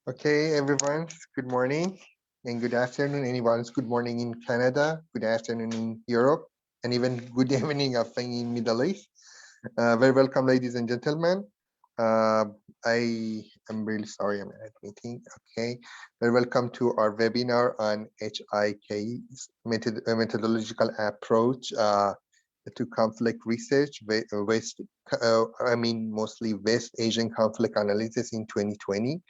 Okay, everyone, good morning and good afternoon. Anyone's good morning in Canada, good afternoon in Europe, and even good evening in Middle East. Very welcome, ladies and gentlemen. Uh, I am really sorry I'm at meeting. Okay, very welcome to our webinar on HIIK's methodological approach to conflict research, mostly West Asian conflict analysis in 2020.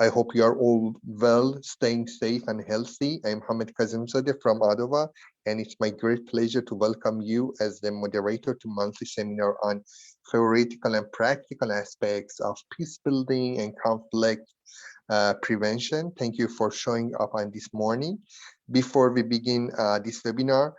I hope you are all well, staying safe and healthy. I'm Kazemzadeh from Ottawa, and it's my great pleasure to welcome you as the moderator to monthly seminar on theoretical and practical aspects of peace building and conflict prevention. Thank you for showing up on this morning. Before we begin this webinar,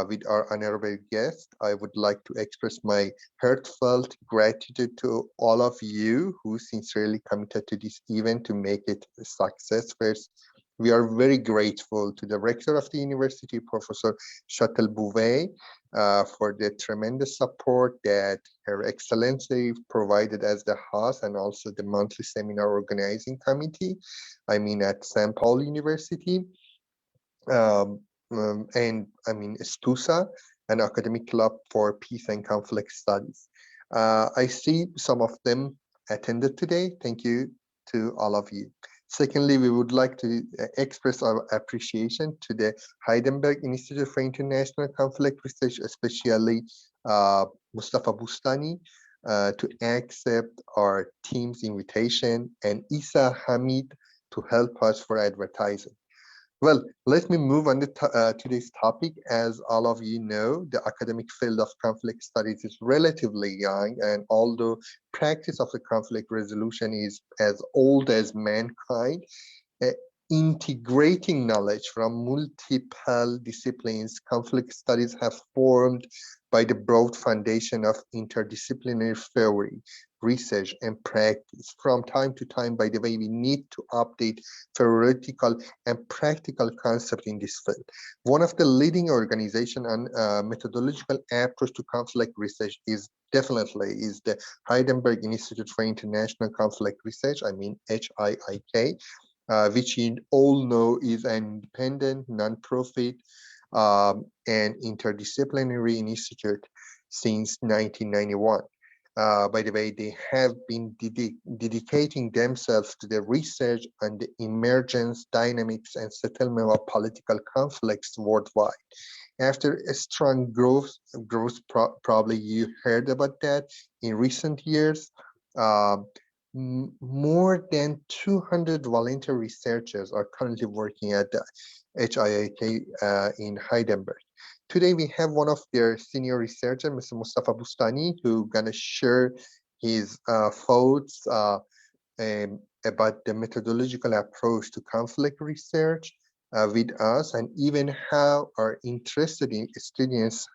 with our honorable guest, I would like to express my heartfelt gratitude to all of you who sincerely committed to this event to make it a success. First, we are very grateful to the rector of the university, Professor Shuttle Bouvet, for the tremendous support that Her Excellency provided as the host and also the monthly seminar organizing committee, at St. Paul University. Um, SPUSA, an academic club for peace and conflict studies. I see some of them attended today. Thank you to all of you. Secondly, we would like to express our appreciation to the Heidelberg Institute for International Conflict Research, especially Mostafa Bostani, to accept our team's invitation, and Isa Hamid to help us for advertising. Well, let me move on to today's topic. As all of you know, the academic field of conflict studies is relatively young, and although practice of the conflict resolution is as old as mankind, uh, integrating knowledge from multiple disciplines, conflict studies have formed by the broad foundation of interdisciplinary theory, research, and practice. From time to time, by the way, we need to update theoretical and practical concept in this field. One of the leading organization on methodological approach to conflict research is the Heidelberg Institute for International Conflict Research, HIIK, which you all know is an independent, non-profit, and interdisciplinary institute since 1991. By the way, they have been dedicating themselves to the research on the emergence, dynamics, and settlement of political conflicts worldwide. After a strong probably you heard about that in recent years. Um, More than 200 volunteer researchers are currently working at the HIIK in Heidelberg. Today we have one of their senior researchers, Mr. Mostafa Bostani, who gonna share his thoughts about the methodological approach to conflict research with us, and even how our interested in students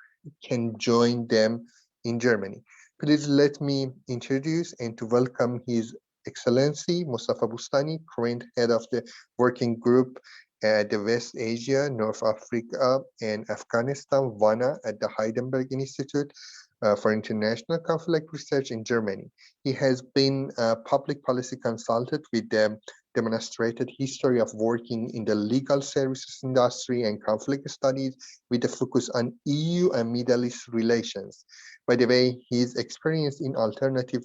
can join them in Germany. Please let me introduce and to welcome His Excellency Mostafa Bustani, current head of the working group at the West Asia, North Africa, and Afghanistan, WANA, at the Heidelberg Institute for International Conflict Research in Germany. He has been a public policy consultant with the demonstrated history of working in the legal services industry and conflict studies with a focus on EU and Middle East relations. By the way, his experience in alternative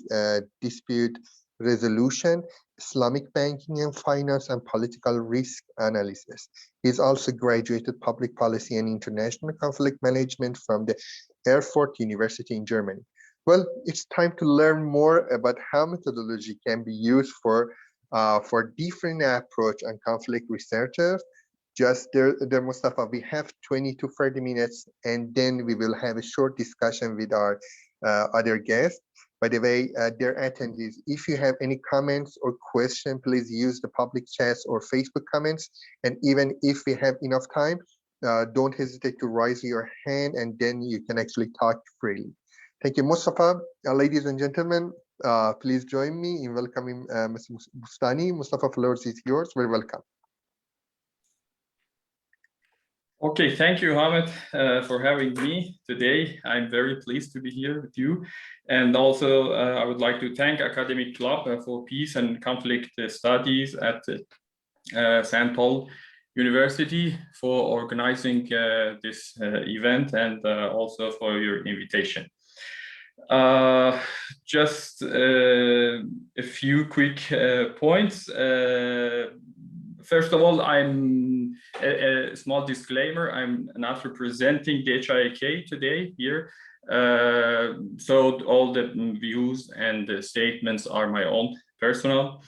dispute resolution, Islamic banking and finance, and political risk analysis. He's also graduated public policy and international conflict management from the Erfurt University in Germany. Well, it's time to learn more about how methodology can be used for different approach on conflict researchers. Just there, Mustafa, we have 20 to 30 minutes, and then we will have a short discussion with our other guests. By the way, dear attendees, if you have any comments or question, please use the public chats or Facebook comments. And even if we have enough time, don't hesitate to raise your hand, and then you can actually talk freely. Thank you, Mustafa. Ladies and gentlemen, please join me in welcoming Mr. Bustani. Mustafa, floor is yours. Very welcome. Okay, thank you, Hamid, for having me today. I'm very pleased to be here with you. And also, I would like to thank Academic Club for Peace and Conflict Studies at St. Paul University for organizing this event and also for your invitation. Just a few quick points. First of all, I'm a small disclaimer. I'm not representing the HIIK today here. So all the views and the statements are my own personal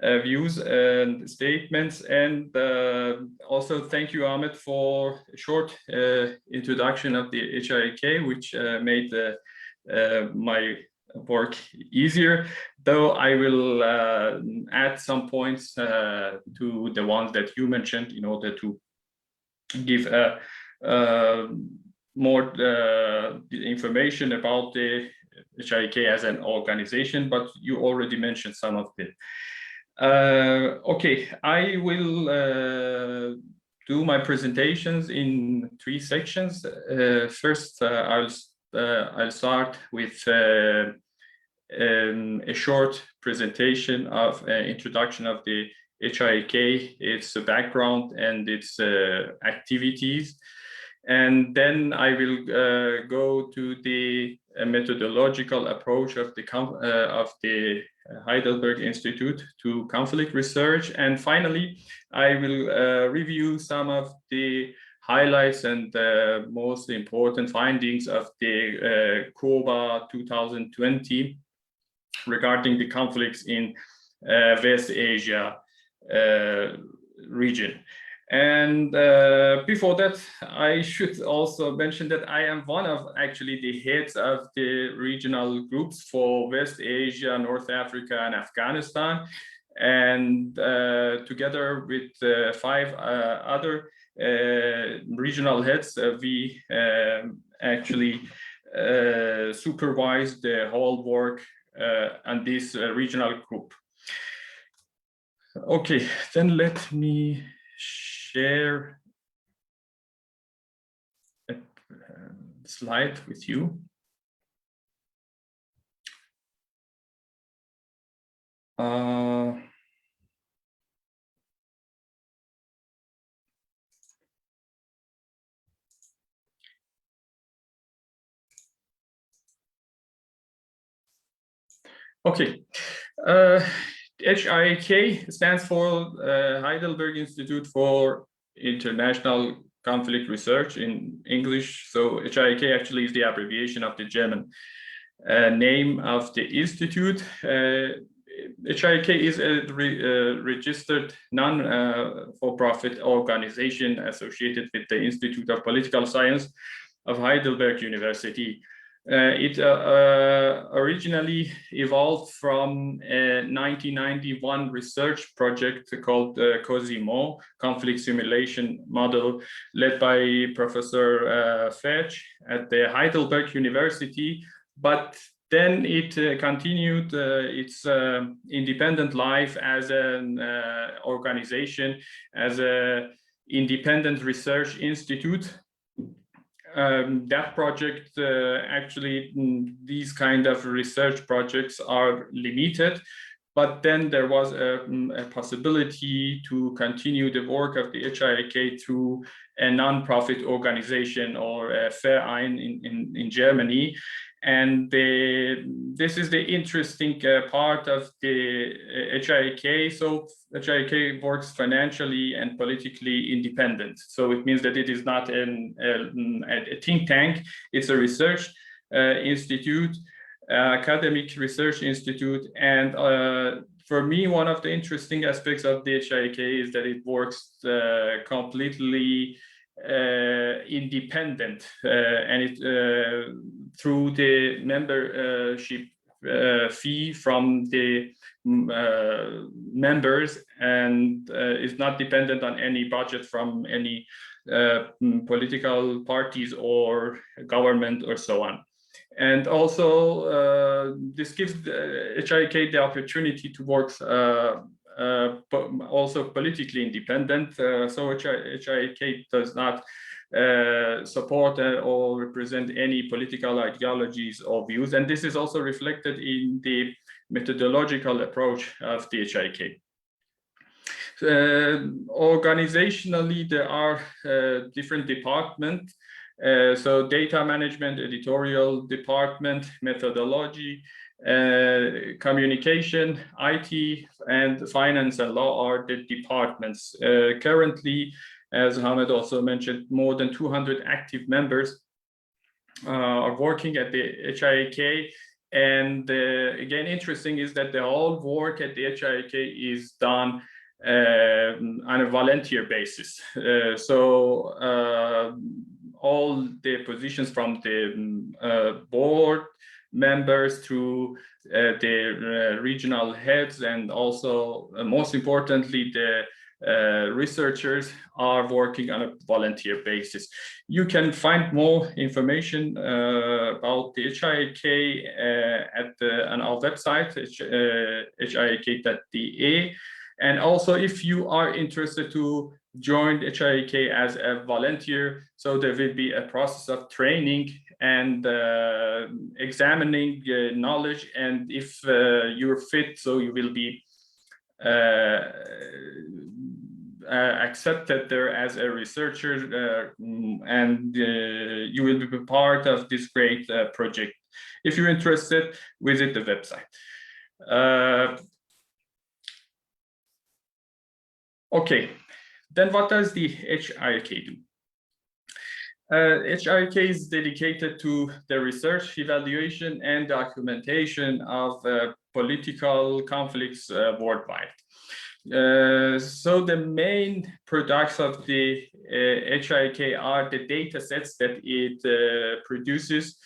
views and statements. And also thank you, Ahmed, for a short introduction of the HIIK, which made my work easier, though I will add some points to the ones that you mentioned in order to give more information about the HIIK as an organization, but you already mentioned some of it. Okay, I will do my presentations in 3 sections. First, I'll start with a short presentation of introduction of the HIIK, its background and its activities. And then I will go to the methodological approach of the Heidelberg Institute to conflict research. And finally, I will review some of the highlights and most important findings of the COBA 2020 regarding the conflicts in West Asia region. And before that, I should also mention that I am one of actually the heads of the regional groups for West Asia, North Africa, and Afghanistan. And together with 5 other regional heads, we actually supervise the whole work on this regional group. Okay, then let me share a slide with you. Okay, HIIK stands for Heidelberg Institute for International Conflict Research in English. So HIIK actually is the abbreviation of the German name of the institute. HIIK is a registered non-for-profit organization associated with the Institute of Political Science of Heidelberg University. It originally evolved from a 1991 research project called Cosimo, Conflict Simulation Model, led by Professor Fetch at the Heidelberg University. But then it continued its independent life as an organization, as an independent research institute. That project, actually, these kind of research projects are limited, but then there was a possibility to continue the work of the HIIK through a non-profit organization or a Verein in Germany. And this is the interesting part of the HIIK. So HIIK works financially and politically independent. So it means that it is not a think tank. It's a research institute, academic research institute. And for me, one of the interesting aspects of the HIIK is that it works completely independent, and it through the membership fee from the members, and is not dependent on any budget from any political parties or government or so on. And also this gives the HIIK the opportunity to work also politically independent. So HIIK does not support or represent any political ideologies or views. And this is also reflected in the methodological approach of the HIIK. Organizationally, there are different departments. So data management, editorial department, methodology, communication, IT, and finance and law are the departments. Currently, as Hamid also mentioned, more than 200 active members are working at the HIIK. And again, interesting is that the whole work at the HIIK is done on a volunteer basis. All the positions from the board members through the regional heads, and also most importantly, the researchers are working on a volunteer basis. You can find more information about the HIIK on our website, hiik.de. And also, if you are interested to join the HIIK as a volunteer, so there will be a process of training and examining knowledge, and if you're fit, so you will be accepted there as a researcher, and you will be part of this great project. If you're interested, visit the website. Okay, then what does the HIIK do? HIIK is dedicated to the research, evaluation, and documentation of political conflicts worldwide. So the main products of the HIIK are the data sets that it produces.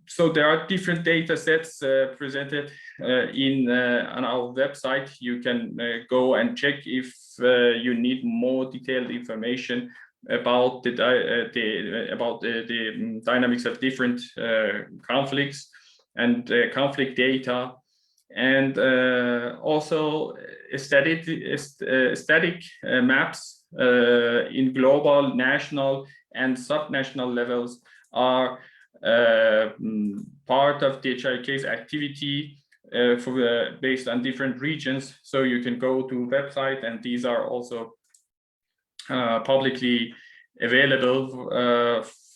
So there are different data sets presented on our website. You can go and check if you need more detailed information about the dynamics of different conflicts and conflict data, and also static maps in global, national, and subnational levels are part of the HIIK's activity based on different regions. So you can go to website, and these are also publicly available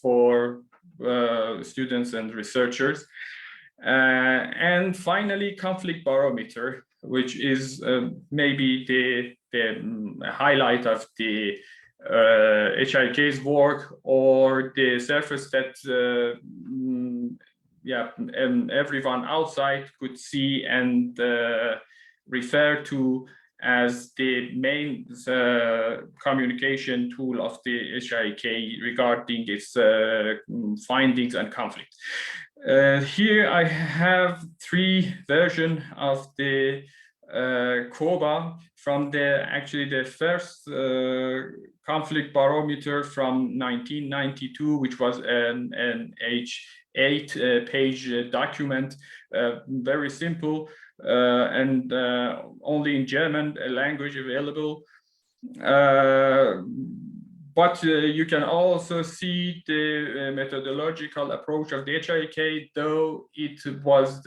for students and researchers. And finally, conflict barometer, which is maybe the highlight of the HIIK's work, or the surface that everyone outside could see and refer to as the main communication tool of the HIIK regarding its findings and conflict. Here I have 3 versions of the COBA from the first conflict barometer from 1992, which was an 8-page document, very simple, and only in German language available. But you can also see the methodological approach of the HIIK, though it was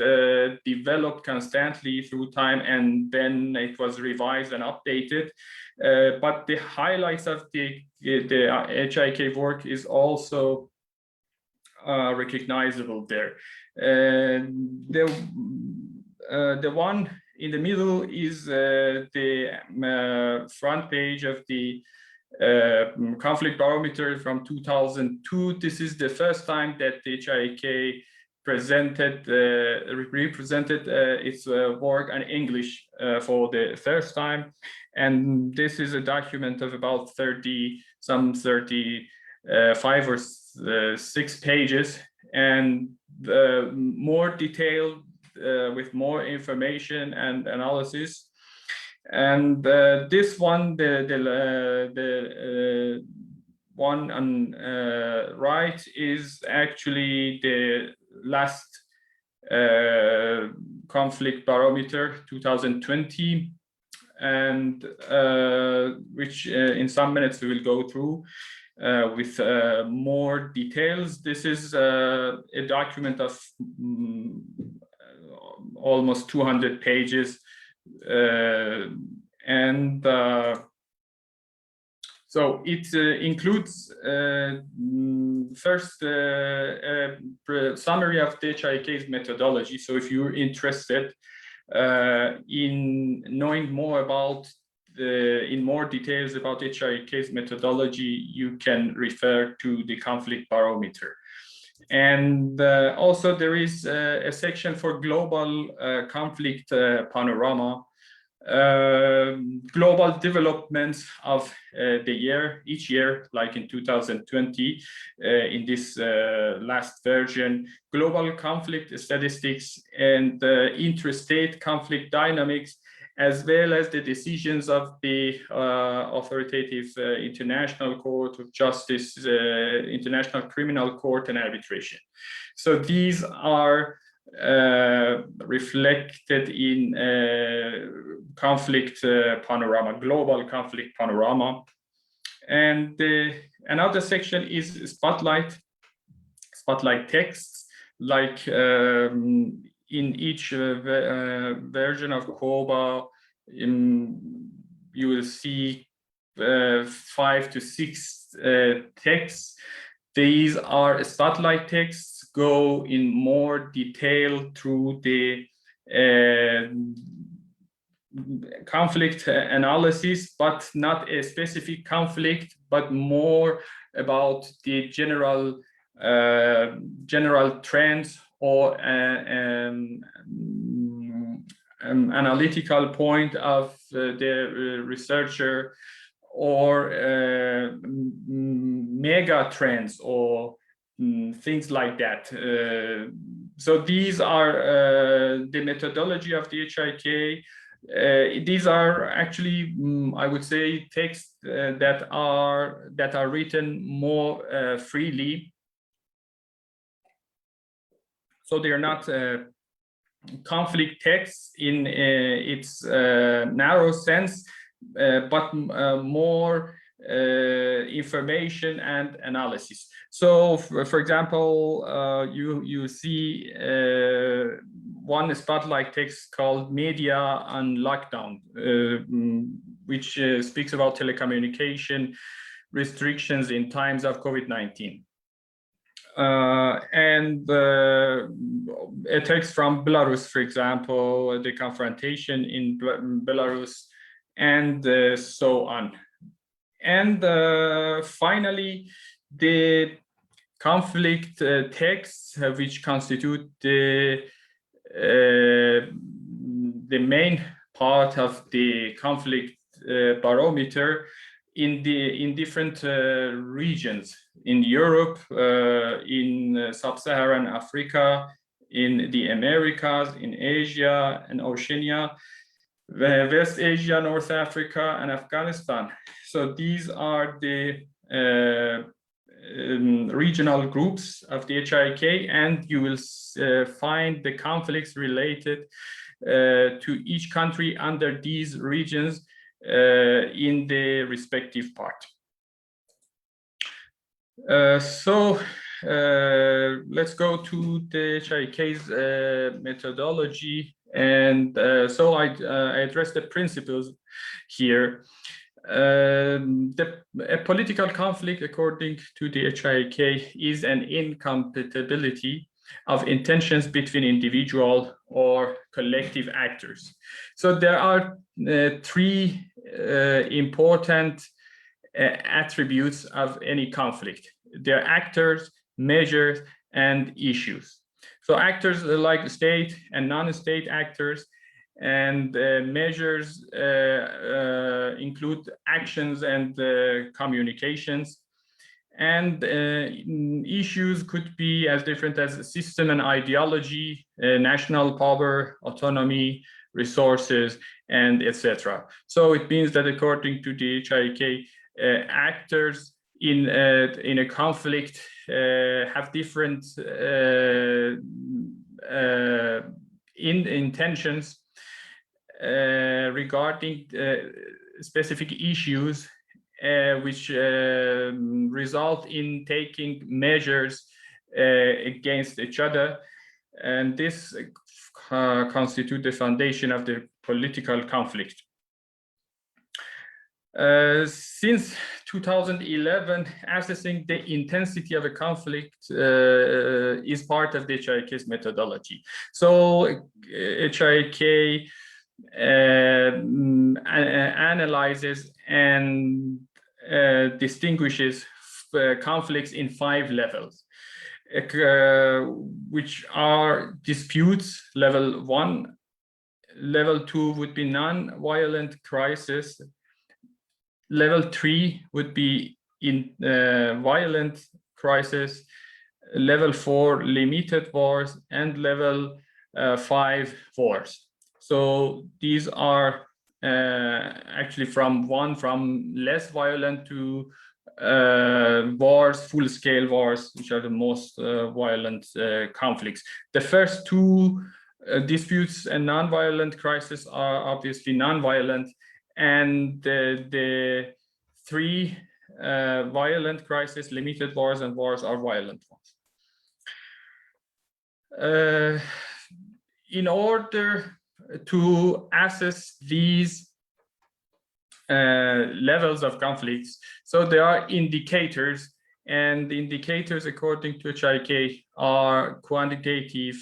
developed constantly through time, and then it was revised and updated. But the highlights of the HIIK work is also recognizable there. The one in the middle is the front page of the conflict barometer from 2002. This is the first time that the HIIK represented its work in English for the first time. And this is a document of about 35 or 6 pages, and more detailed with more information and analysis. And this one, the one on right, is actually the last conflict barometer, 2020. and which in some minutes we will go through with more details. This is a document of almost 200 pages, and so it includes first a summary of the HIIK's methodology. So if you're interested in knowing more about in more details about HIIK's methodology, you can refer to the conflict barometer. And also there is a section for global conflict panorama, global developments of the year, each year, like in 2020, in this last version, global conflict statistics and interstate conflict dynamics, as well as the decisions of the authoritative International Court of Justice, International Criminal Court, and arbitration. So these are reflected in conflict panorama, global conflict panorama. And another section is spotlight texts, like in each version of COBA, you will see 5 to 6 texts. These are spotlight texts, go in more detail through the conflict analysis, but not a specific conflict, but more about the general trends or analytical point of the researcher, or mega trends or things like that. So these are the methodology of the HIIK. These are actually, I would say, texts that are written more freely. So they are not conflict texts in its narrow sense, but more information and analysis. So, for example, you see one spotlight text called "Media on Lockdown," which speaks about telecommunication restrictions in times of COVID-19. And a text from Belarus, for example, the confrontation in Belarus, and so on. And finally, the conflict texts, which constitute the main part of the conflict barometer in different regions, in Europe, in sub-Saharan Africa, in the Americas, in Asia and Oceania, West Asia, North Africa, and Afghanistan. So these are the regional groups of the HIIK, and you will find the conflicts related to each country under these regions in the respective part. So let's go to the HIIK's methodology, and so I address the principles here. A political conflict, according to the HIIK, is an incompatibility of intentions between individual or collective actors. So there are 3 important attributes of any conflict. They're actors, measures, and issues. So actors like state and non-state actors, and measures include actions and communications. And issues could be as different as system and ideology, national power, autonomy, resources, and etc. So it means that according to the HIIK, actors in a conflict have different intentions, regarding specific issues which result in taking measures against each other, and this constitutes the foundation of the political conflict. Since 2011, assessing the intensity of a conflict is part of the HIIK's methodology. So HIIK analyzes and distinguishes conflicts in 5 levels, which are disputes, level 1. Level 2 would be non-violent crisis. Level 3 would be in violent crisis. Level 4, limited wars, and level 5, wars. So these are actually from less violent to wars, full-scale wars, which are the most violent conflicts. The first 2 disputes and non-violent crises are obviously non-violent, and the 3 violent crises, limited wars, and wars are violent ones. In order to assess these levels of conflicts, so there are indicators, and the indicators according to HIIK are quantitative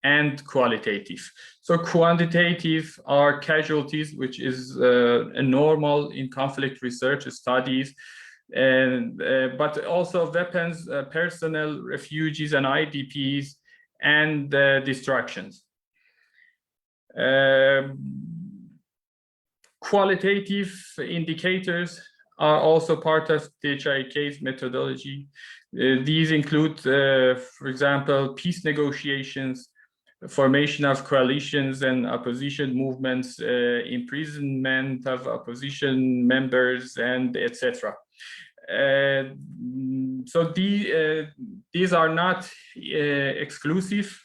and qualitative. So quantitative are casualties, which is normal in conflict research studies, and but also weapons, personnel, refugees, and IDPs, and distractions. Qualitative indicators are also part of the HIIK's methodology. These include, for example, peace negotiations, formation of coalitions and opposition movements, imprisonment of opposition members, and etc. So these are not exclusive,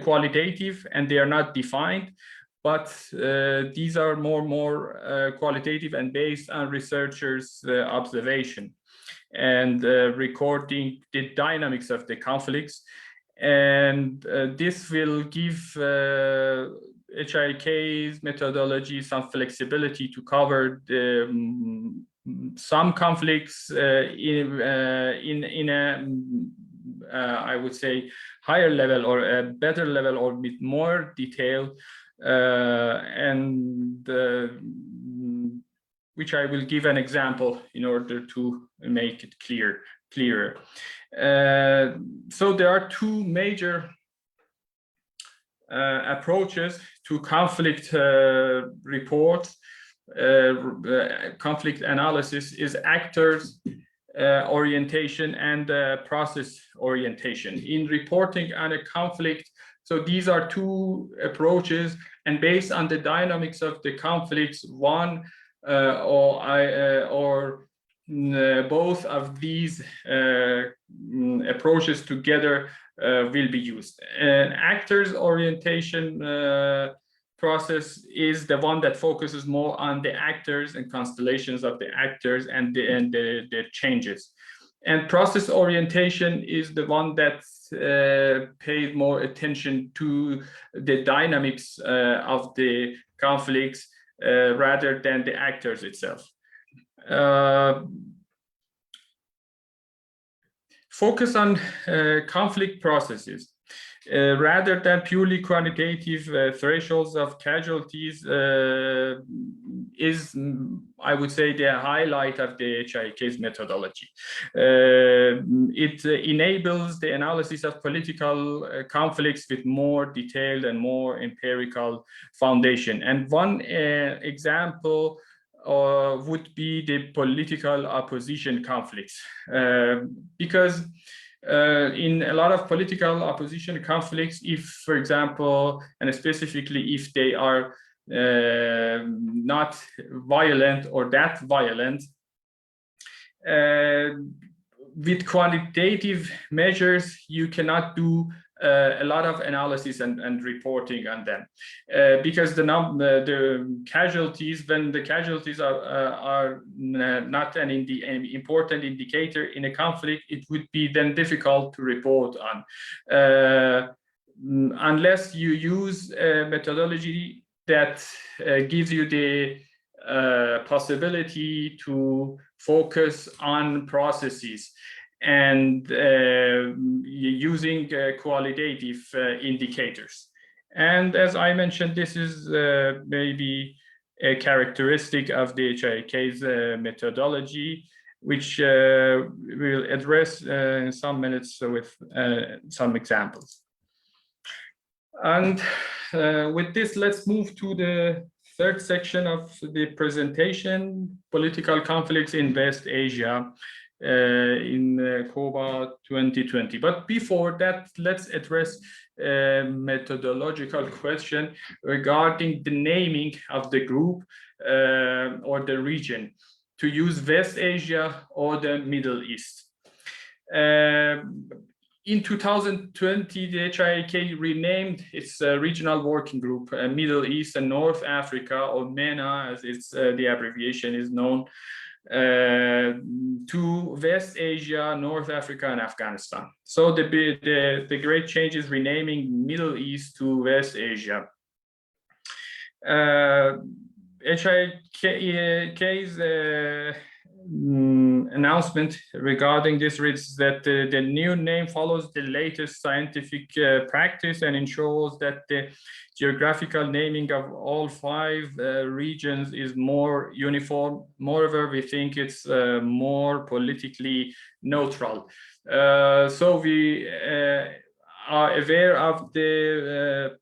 qualitative, and they are not defined, but these are more qualitative and based on researchers' observation and recording the dynamics of the conflicts. And this will give HIIK's methodology some flexibility to cover some conflicts in a I would say higher level, or a better level, or with more detail, and which I will give an example in order to make it clearer. So there are 2 major approaches to conflict reports. Conflict analysis is actors orientation and process orientation. In reporting on a conflict, so these are 2 approaches, and based on the dynamics of the conflicts, one or both of these approaches together will be used. An actors orientation process is the one that focuses more on the actors and constellations of the actors and the changes. And process orientation is the one that pays more attention to the dynamics of the conflicts rather than the actors itself. Focus on conflict processes. Rather than purely quantitative thresholds of casualties is, I would say, the highlight of the HIIK's methodology. It enables the analysis of political conflicts with more detailed and more empirical foundation. And one example would be the political opposition conflicts, because in a lot of political opposition conflicts, if, for example, and specifically if they are not violent or that violent, with quantitative measures, you cannot do a lot of analysis and reporting on them, because the casualties, when the casualties are not an important indicator in a conflict, it would be then difficult to report on, unless you use a methodology that gives you the possibility to focus on processes and using qualitative indicators. And as I mentioned, this is maybe a characteristic of the HIIK's methodology, which we'll address in some minutes with some examples. And with this, let's move to the third section of the presentation, political conflicts in West Asia in COBA 2020. But before that, let's address a methodological question regarding the naming of the group or the region, to use West Asia or the Middle East. In 2020, the HIIK renamed its regional working group, Middle East and North Africa, or MENA, as it's the abbreviation is known, to West Asia, North Africa, and Afghanistan. So the great change is renaming Middle East to West Asia. HIIK's announcement regarding this is that the new name follows the latest scientific practice and ensures that the geographical naming of all 5 regions is more uniform. Moreover, we think it's more politically neutral. So we are aware of the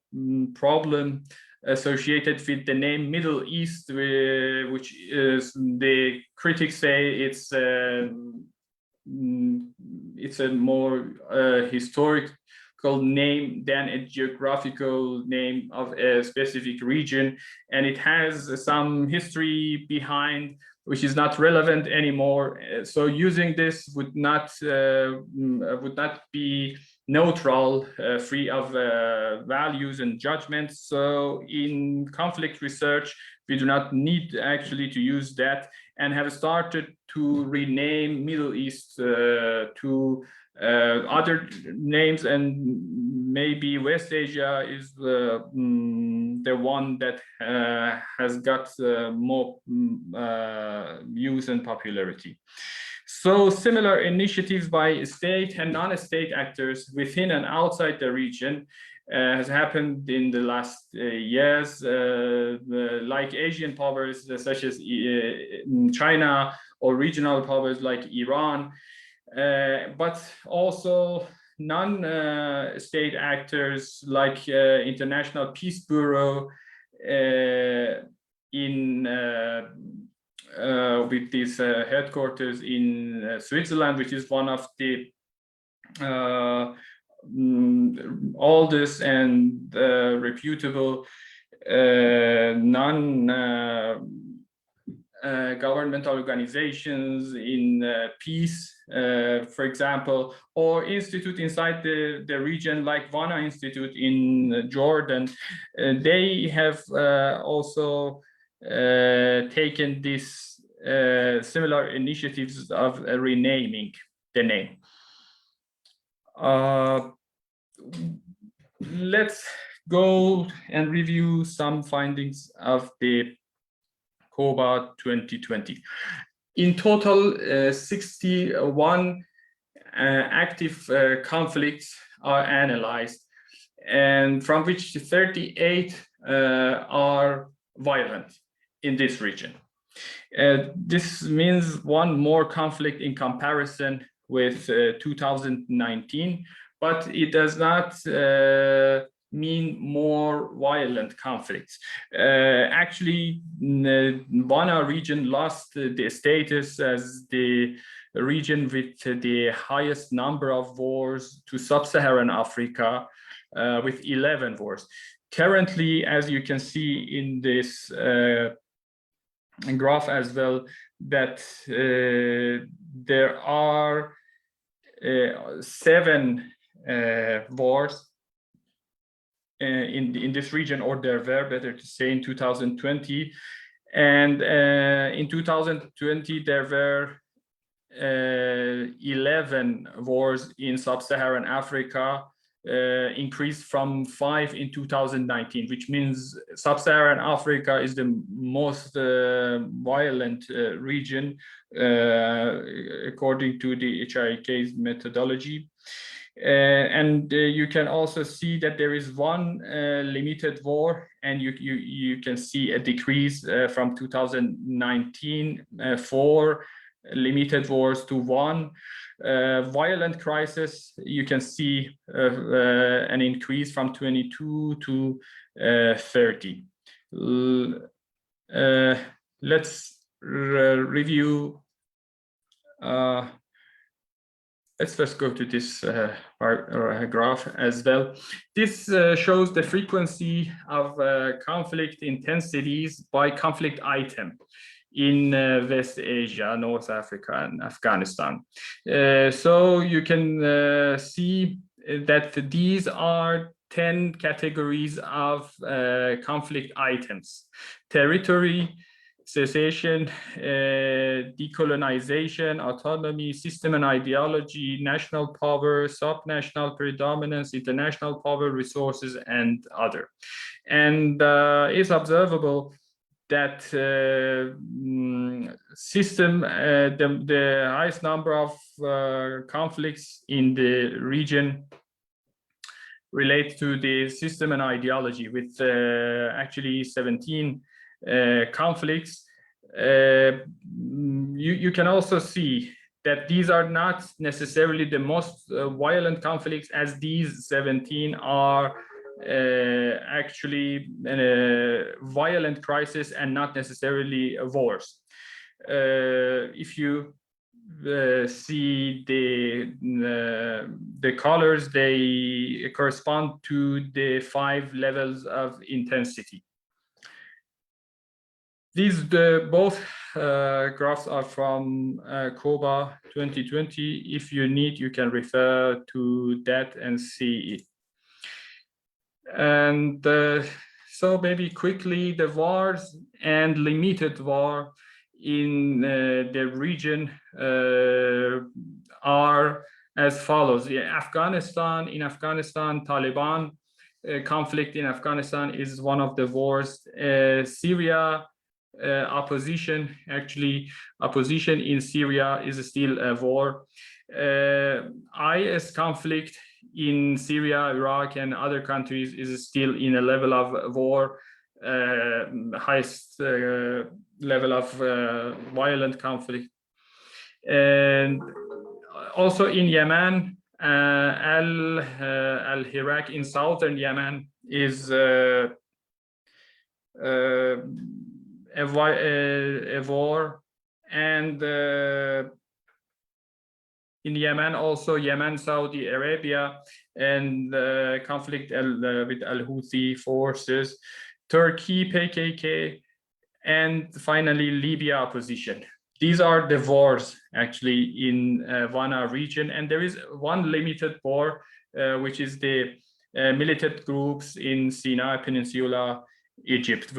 problem associated with the name Middle East, which is, the critics say it's a more historical name than a geographical name of a specific region, and it has some history behind which is not relevant anymore. So using this would not be neutral, free of values and judgments. So in conflict research, we do not need actually to use that, and have started to rename Middle East to other names, and maybe West Asia is the one that has got more use and popularity. So similar initiatives by state and non-state actors within and outside the region has happened in the last years, like Asian powers such as China, or regional powers like Iran, but also non-state actors like International Peace Bureau with these headquarters in Switzerland, which is one of the oldest and reputable non-governmental organizations in peace, for example, or institute inside the region like WANA Institute in Jordan. They have also taken this similar initiatives of renaming the name. Let's go and review some findings of the COBA 2020. In total, 61 active conflicts are analyzed, and from which 38 are violent in this region. This means one more conflict in comparison with 2019, but it does not mean more violent conflicts. Actually, WANA region lost the status as the region with the highest number of wars to sub-Saharan Africa, with 11 wars. Currently, as you can see in this graph as well, that there are 7 wars in this region, or there were, better to say, in 2020. And in 2020, there were 11 wars in sub-Saharan Africa, increased from 5 in 2019, which means sub-Saharan Africa is the most violent region according to the HIIK's methodology. And you can also see that there is one limited war, and you can see a decrease from 2019, 4 limited wars to 1. Violent crisis, you can see an increase from 22 to 30. Let's review. Let's first go to this graph as well. This shows the frequency of conflict intensities by conflict item in West Asia, North Africa, and Afghanistan. So you can see that these are 10 categories of conflict items: territory, cessation, decolonization, autonomy, system and ideology, national power, subnational predominance, international power, resources, and other. And it's observable that system, the highest number of conflicts in the region relate to the system and ideology, with actually 17 conflicts. You can also see that these are not necessarily the most violent conflicts, as these 17 are actually violent crisis and not necessarily wars. If you see the colors, they correspond to the 5 levels of intensity. These both graphs are from COBA 2020. If you need, you can refer to that and see it. And so maybe quickly, the wars and limited war in the region are as follows. In Afghanistan, Taliban conflict in Afghanistan is one of the worst. Syria, opposition in Syria is still a war. IS conflict in Syria, Iraq, and other countries is still in a level of war, highest level of violent conflict. And also in Yemen, al-HIIK in southern Yemen is a war, and in Yemen also, Yemen, Saudi Arabia, and conflict with al-Houthi forces, Turkey, PKK, and finally Libya opposition. These are the wars actually in WANA region, and there is one limited war, which is the militant groups in Sinai Peninsula, Egypt.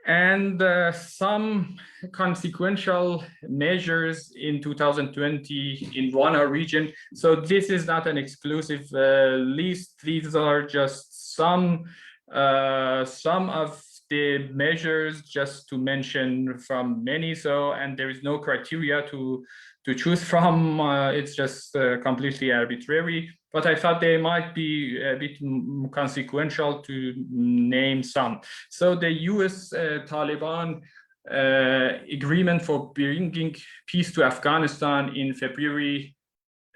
And some consequential measures in 2020 in WANA region. So this is not an exclusive list. These are just some of the measures, just to mention from many. So, and there is no criteria to choose from. It's just completely arbitrary. But I thought they might be a bit consequential to name some. So the US Taliban agreement for bringing peace to Afghanistan in February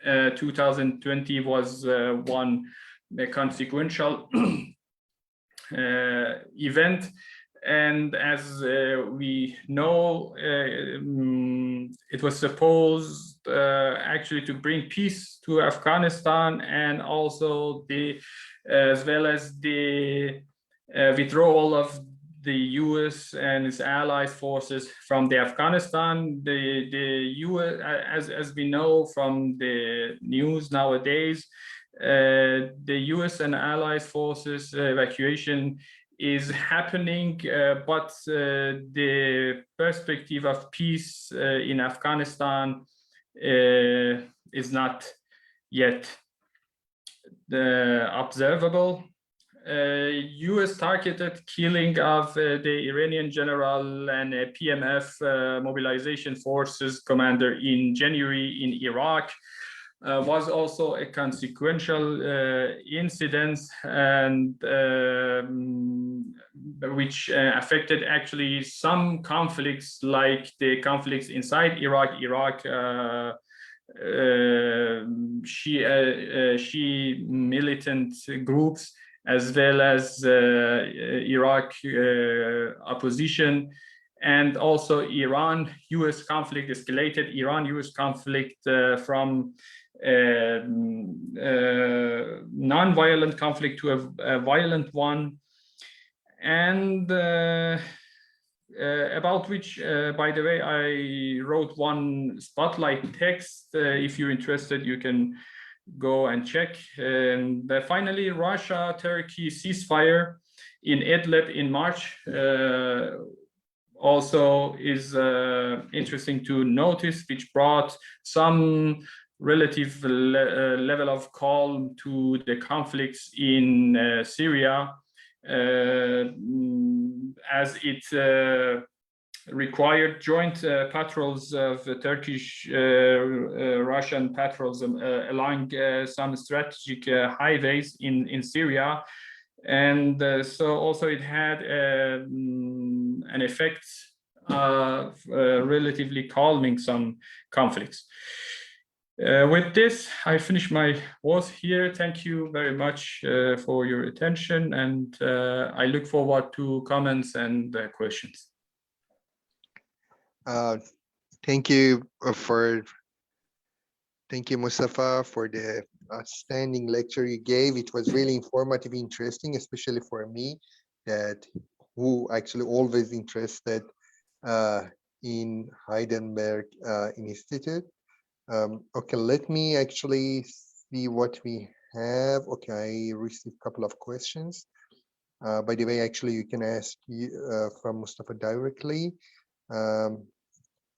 2020 was one consequential event. And as we know, it was supposed actually to bring peace to Afghanistan, and also as well as the withdrawal of the US and its allies forces from the Afghanistan. The US, as we know from the news nowadays, the US and allies forces evacuation is happening, but the perspective of peace in Afghanistan is not yet observable. US targeted killing of the Iranian general and PMF mobilization forces commander in January in Iraq was also a consequential incident, and which affected actually some conflicts, like the conflicts inside Iraq, Shia militant groups, as well as Iraq opposition, and also Iran-US conflict escalated. Iran-US conflict from non-violent conflict to a violent one, and about which, by the way, I wrote one spotlight text. If you're interested, you can go and check. And finally, Russia-Turkey ceasefire in Idlib in March also is interesting to notice, which brought some relative level of calm to the conflicts in Syria, as it required joint patrols of Turkish Russian patrols along some strategic highways in Syria, and so also it had an effect of relatively calming some conflicts. With this, I finish my words here. Thank you very much for your attention, and I look forward to comments and questions. Thank you, Mostafa, for the outstanding lecture you gave. It was really informative, interesting, especially for me, that who actually always interested in Heidelberg Institute. Okay, let me actually see what we have. Okay, I received a couple of questions. By the way, actually, you can ask from Mostafa directly.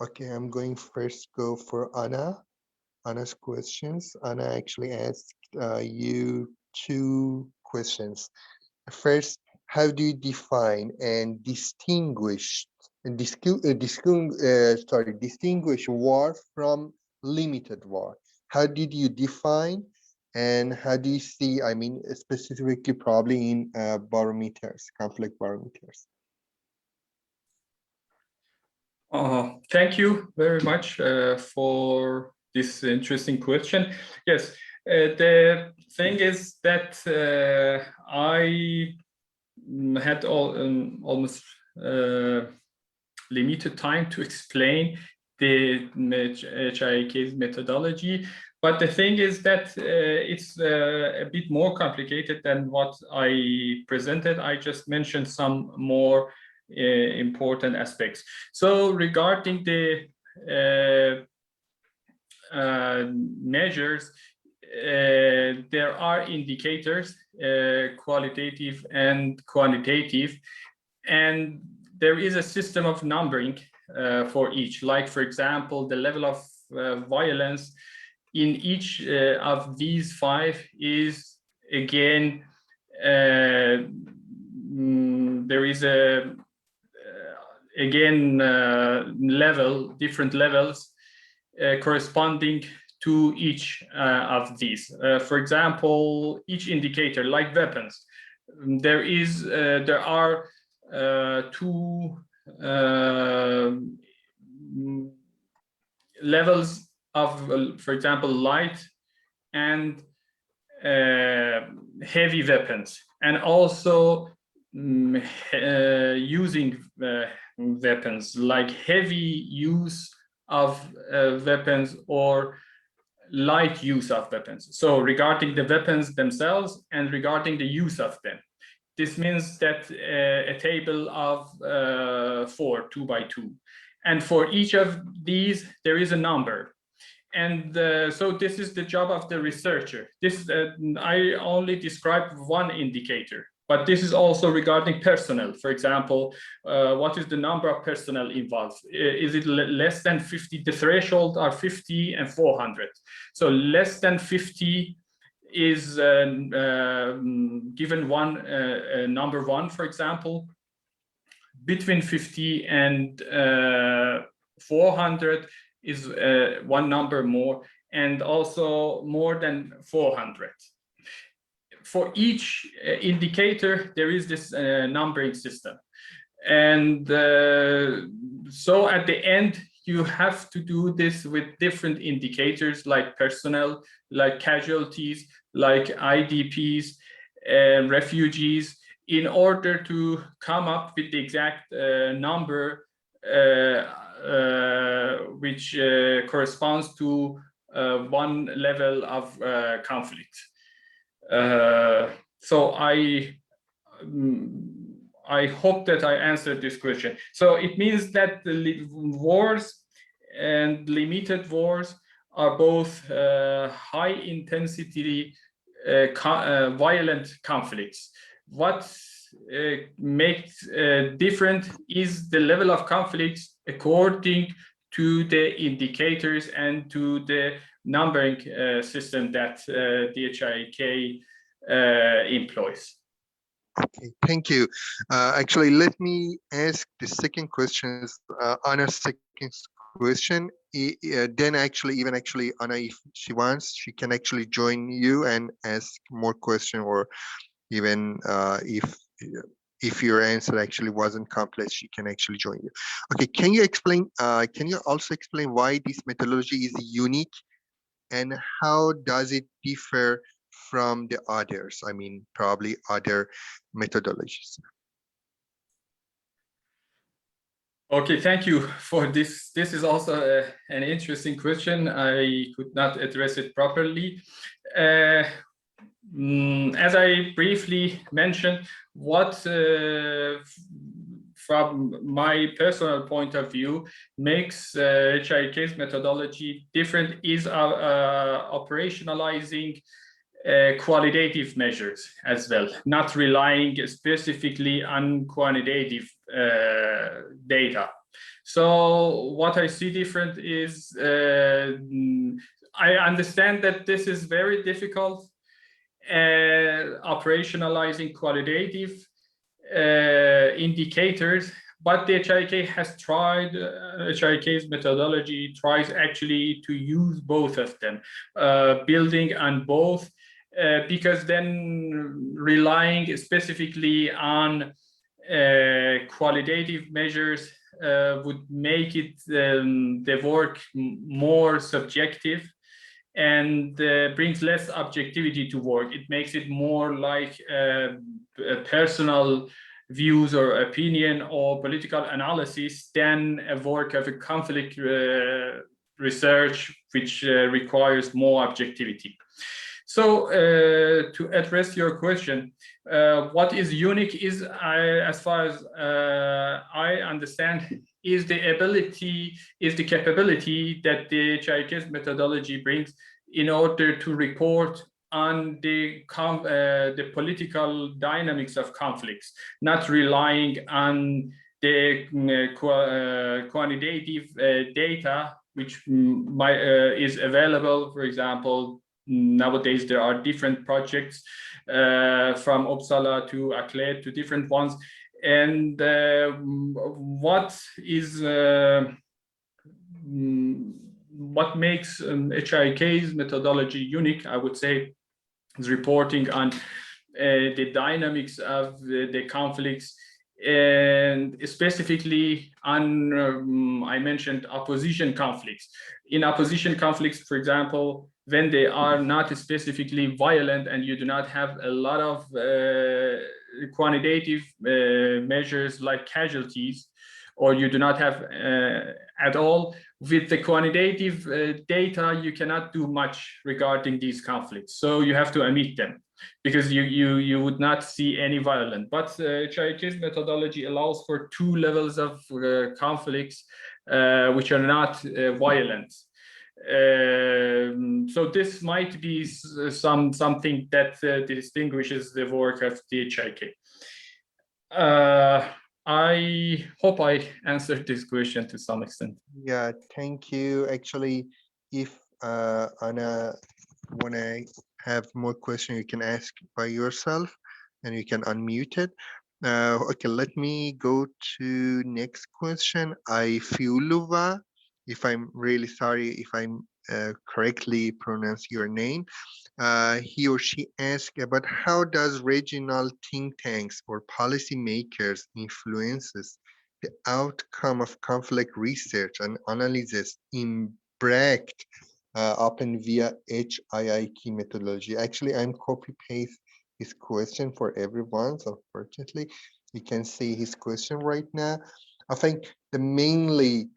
Okay, I'm going first go for Anna's questions. Anna actually asked you two questions. First, how do you define and distinguish war from limited war? How did you define, and how do you see, I mean, specifically probably in barometers, conflict barometers? Thank you very much for this interesting question. Yes, the thing is that I had almost limited time to explain the HIIK's methodology, but the thing is that it's a bit more complicated than what I presented. I just mentioned some more important aspects. So regarding the measures, there are indicators, qualitative and quantitative, and there is a system of numbering for each. Like, for example, the level of violence in each of these five is, again, there is a different levels corresponding to each of these. For example, each indicator, like weapons, there are two levels of, for example, light and heavy weapons, and also using weapons, like heavy use of weapons or light use of weapons. So regarding the weapons themselves and regarding the use of them. this means that a table of 4, 2 by 2. And for each of these, there is a number. And so this is the job of the researcher. This I only described one indicator, but this is also regarding personnel. For example, what is the number of personnel involved? Is it less than 50? The threshold are 50 and 400. So less than 50 is given number 1, for example. Between 50 and 400 is one number more, and also more than 400. For each indicator, there is this numbering system. And so at the end, you have to do this with different indicators like personnel, like casualties, like IDPs, refugees, in order to come up with the exact number which corresponds to one level of conflict. So I hope that I answered this question. So it means that the wars and limited wars are both high intensity violent conflicts. What makes different is the level of conflicts according to the indicators and to the numbering system that the HIIK employs. Okay, thank you. Actually, let me ask the second question. Anna's second question. Then actually, Anna, if she wants, she can actually join you and ask more question, or even if your answer actually wasn't complete, she can actually join you. Okay, can you explain? Can you also explain why this methodology is unique, and how does it differ from the others? I mean, probably other methodologies. Okay, thank you for this. This is also an interesting question. I could not address it properly. As I briefly mentioned, what from my personal point of view makes HIIK's methodology different is operationalizing qualitative measures as well, not relying specifically on quantitative data. So what I see different is I understand that this is very difficult, operationalizing qualitative indicators, but the HIIK has tried, HIIK's methodology tries actually to use both of them, building on both, because then relying specifically on qualitative measures would make it the work more subjective and brings less objectivity to work. It makes it more like personal views or opinion or political analysis than a work of a conflict research, which requires more objectivity. So to address your question, what is unique is, as far as I understand, is the capability that the HIIK's methodology brings in order to report on the political dynamics of conflicts, not relying on the quantitative data which is available. For example, nowadays there are different projects from Uppsala to ACLED to different ones. And what makes HIIK's methodology unique, I would say, is reporting on the dynamics of the conflicts, and specifically on, I mentioned opposition conflicts. In opposition conflicts, for example, when they are not specifically violent and you do not have a lot of quantitative measures like casualties, or you do not have at all, with the quantitative data, you cannot do much regarding these conflicts. So you have to omit them. because you would not see any violence. But HIIK's methodology allows for 2 levels of conflicts which are not violent. So this might be something that distinguishes the work of the HIIK. I hope I answered this question to some extent. Yeah, thank you. Actually, if Anna wanna have more questions, you can ask by yourself, and you can unmute it. Okay, let me go to next question. Ayfiulova, if I'm really sorry if I'm correctly pronounce your name. He or she asked about how does regional think tanks or policymakers influences the outcome of conflict research and analysis in bracket open via HIIK methodology. Actually, I'm copy paste his question for everyone. So unfortunately, you can see his question right now. I think the mainly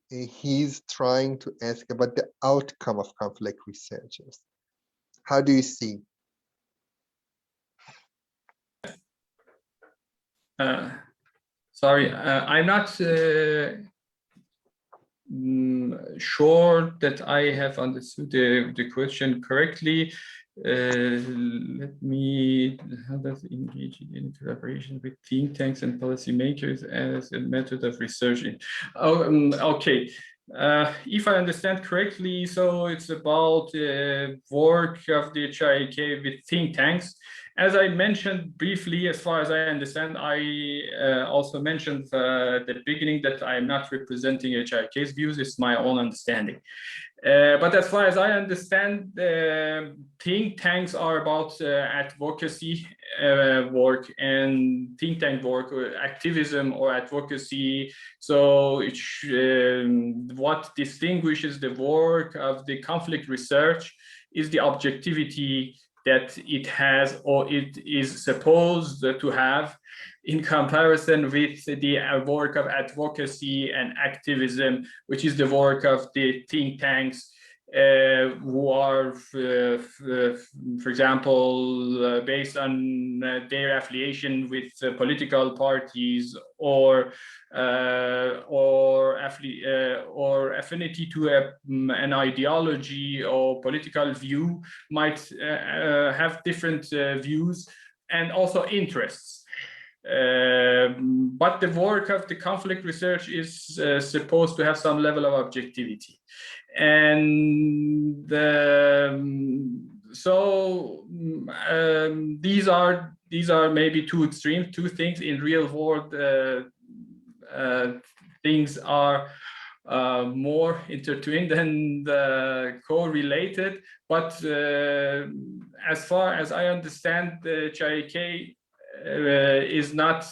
he's trying to ask about the outcome of conflict researchers. How do you see? Sorry, I'm not sure that I have understood the question correctly. Let me, how does it engage in collaboration with think tanks and policymakers as a method of research? Okay. If I understand correctly, so it's about work of the HIIK with think tanks. As I mentioned briefly, as far as I understand, I also mentioned at the beginning that I am not representing HIIK's views, it's my own understanding. But as far as I understand, think tanks are about advocacy work and think tank work, or activism or advocacy. So what distinguishes the work of the conflict research is the objectivity that it has, or it is supposed to have, in comparison with the work of advocacy and activism, which is the work of the think tanks who are, for example, based on their affiliation with political parties or affinity to an ideology or political view, might have different views and also interests. But the work of the conflict research is supposed to have some level of objectivity. And so these are maybe 2 extremes, 2 things. In real world, things are more intertwined and correlated. But as far as I understand, the HIIK is not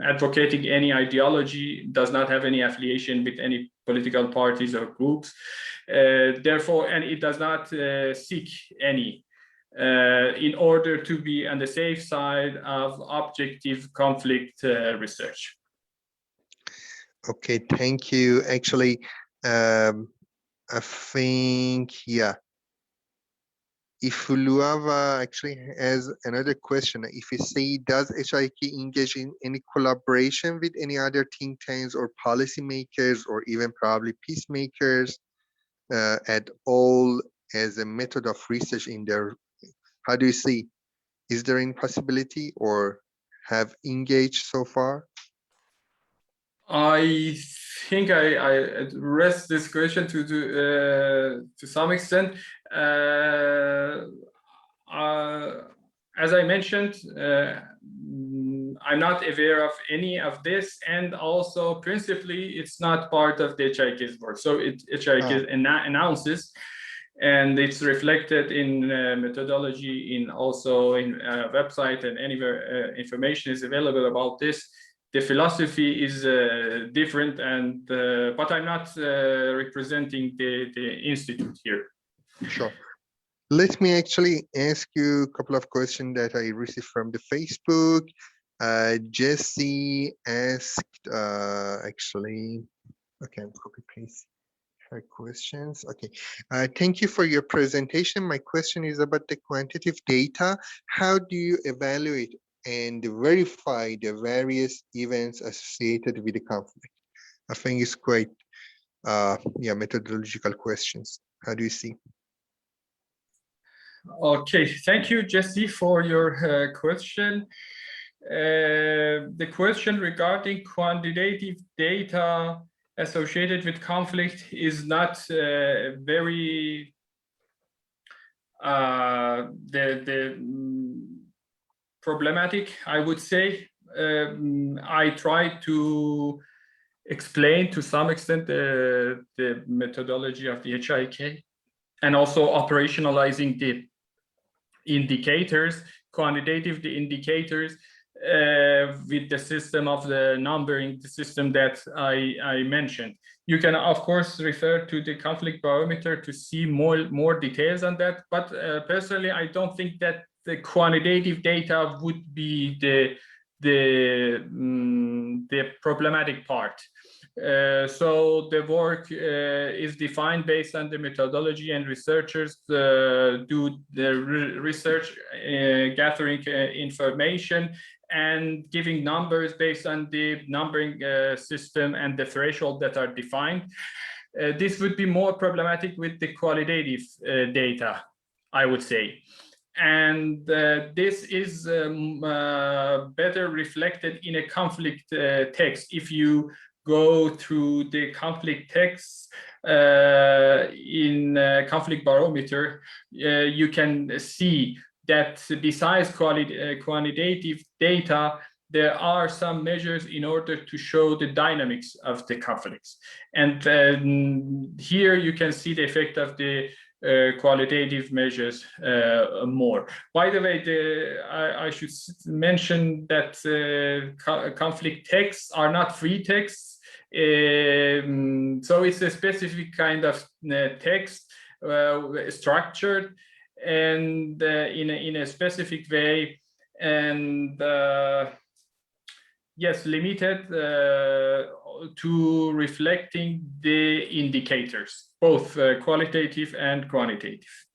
advocating any ideology, does not have any affiliation with any political parties or groups. Therefore, and it does not seek any in order to be on the safe side of objective conflict research. Okay, thank you. Actually, I think, yeah. If Luava actually has another question, if you say, does HIIK engage in any collaboration with any other think tanks or policymakers or even probably peacemakers at all as a method of research in their, how do you see? Is there any possibility or have engaged so far? I think I addressed this question to some extent. As I mentioned, I'm not aware of any of this, and also principally, it's not part of the HIIK's work. So HIIK announces, and it's reflected in methodology, in also in website, and anywhere information is available about this. The philosophy is different, and but I'm not representing the institute here. Sure. Let me actually ask you a couple of questions that I received from the Facebook. Jesse asked, actually, okay, I'm copy paste Her questions. Okay. Thank you for your presentation. My question is about the quantitative data. How do you evaluate and verify the various events associated with the conflict? I think it's quite, methodological questions. How do you see? Okay, thank you, Jesse, for your question. The question regarding quantitative data associated with conflict is not very problematic, I would say. I tried to explain to some extent the methodology of the HIIK and also operationalizing the indicators, quantitative indicators with the system of the numbering, the system that I mentioned. You can, of course, refer to the conflict barometer to see more details on that. But personally, I don't think that the quantitative data would be the problematic part. So the work is defined based on the methodology, and researchers do the research, gathering information and giving numbers based on the numbering system and the threshold that are defined. This would be more problematic with the qualitative data, I would say. And this is better reflected in a conflict text. If you go through the conflict text in conflict barometer, you can see that besides quantitative data, there are some measures in order to show the dynamics of the conflicts. And here you can see the effect of the qualitative measures more. By the way, I should mention that conflict texts are not free texts. So it's a specific kind of text structured and in a specific way, and yes, limited to reflecting the indicators, both qualitative and quantitative.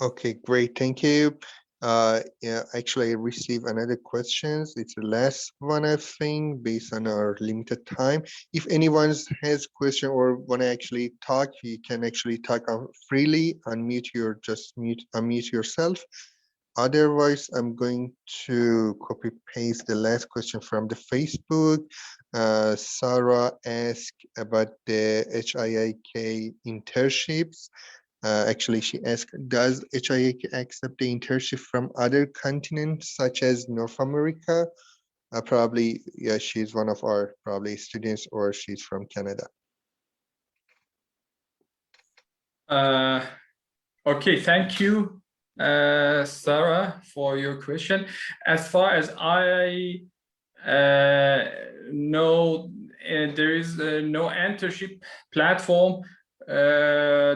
Okay, great, thank you. Yeah, actually, I received another questions. It's the last one, I think, based on our limited time. If anyone has question or want to actually talk, you can actually talk freely. Unmute yourself. Otherwise, I'm going to copy paste the last question from the Facebook. Sarah asked about the HIIK internships. Actually, she asked, does HIIK accept the internship from other continents such as North America? Probably, yeah, she's one of our probably students, or she's from Canada. Okay, thank you, Sarah, for your question. As far as I know, there is no internship platform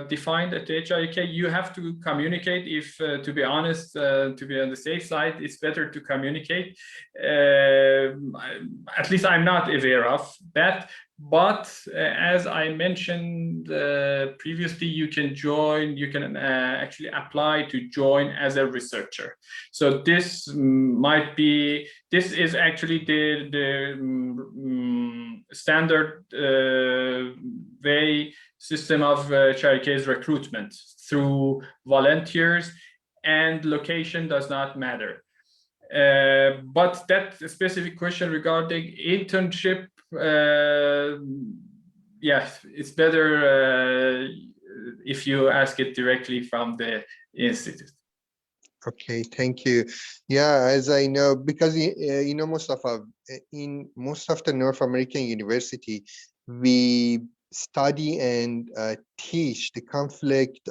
defined at the HIIK. You have to communicate. If to be honest, to be on the safe side, it's better to communicate. At least I'm not aware of that. But as I mentioned previously, you can join, you can actually apply to join as a researcher. So this might be, this is actually the standard way system of HIIK's recruitment through volunteers, and location does not matter. But that specific question regarding internship, yes, it's better if you ask it directly from the institute. Okay, thank you. Yeah, as I know, because you know, Mostafa, in most of the North American university, we study and teach the conflict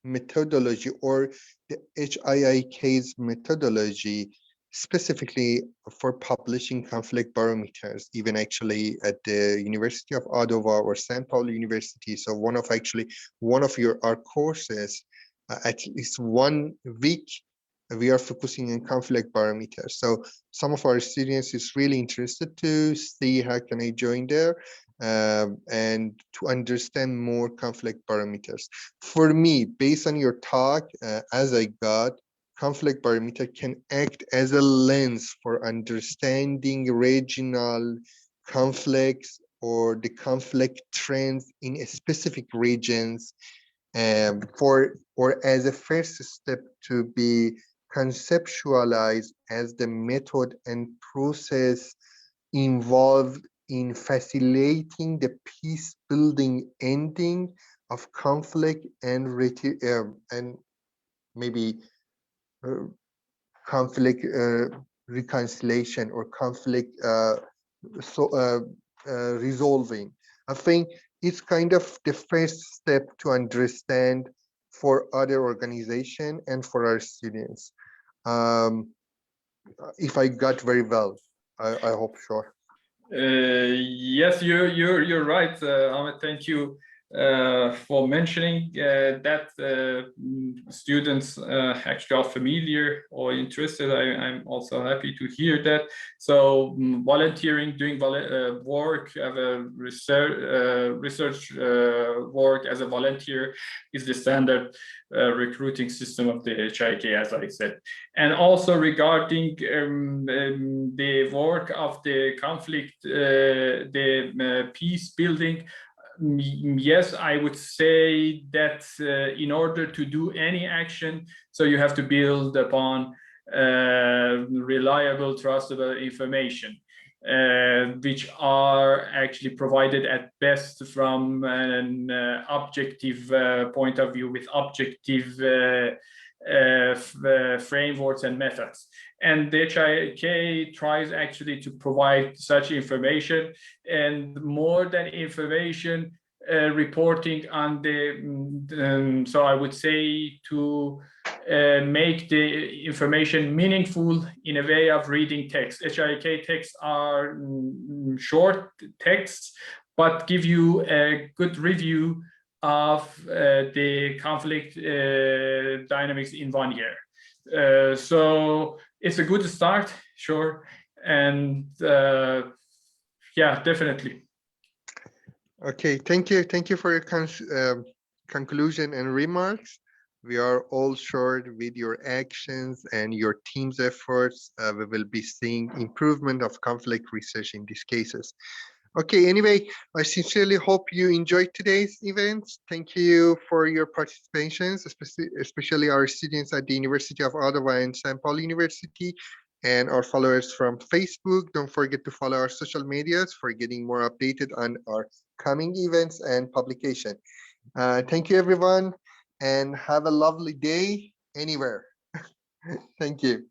methodology, or the HIIK's methodology, specifically for publishing conflict barometers, even actually at the University of Ottawa or St. Paul University. So one of our courses, at least 1 week, we are focusing on conflict barometers. So some of our students is really interested to see how can I join there. and to understand more conflict parameters. For me, based on your talk, as I got, conflict parameter can act as a lens for understanding regional conflicts or the conflict trends in specific regions, or as a first step to be conceptualized as the method and process involved in facilitating the peace building ending of conflict and maybe conflict reconciliation or conflict resolving. I think it's kind of the first step to understand for other organization and for our students. If I got very well, I hope sure. Yes, you're right, Ahmed. Thank you for mentioning that students actually are familiar or interested. I'm also happy to hear that. So volunteering, doing work, research work as a volunteer is the standard recruiting system of the HIIK, as I said. And also regarding the work of the conflict, the peace building, yes, I would say that in order to do any action, so you have to build upon reliable, trustable information, which are actually provided at best from an objective point of view, with objective frameworks and methods. And the HIIK tries actually to provide such information, and more than information, reporting on the, so I would say to make the information meaningful in a way of reading text. HIIK texts are short texts, but give you a good review of the conflict dynamics in 1 year. So it's a good start, sure. And yeah, definitely. Okay, thank you. Thank you for your conclusion and remarks. We are all sure with your actions and your team's efforts, we will be seeing improvement of conflict research in these cases. Okay, anyway, I sincerely hope you enjoyed today's events. Thank you for your participations, especially our students at the University of Ottawa and St. Paul University, and our followers from Facebook. Don't forget to follow our social medias for getting more updated on our coming events and publication. Thank you, everyone, and have a lovely day anywhere. Thank you.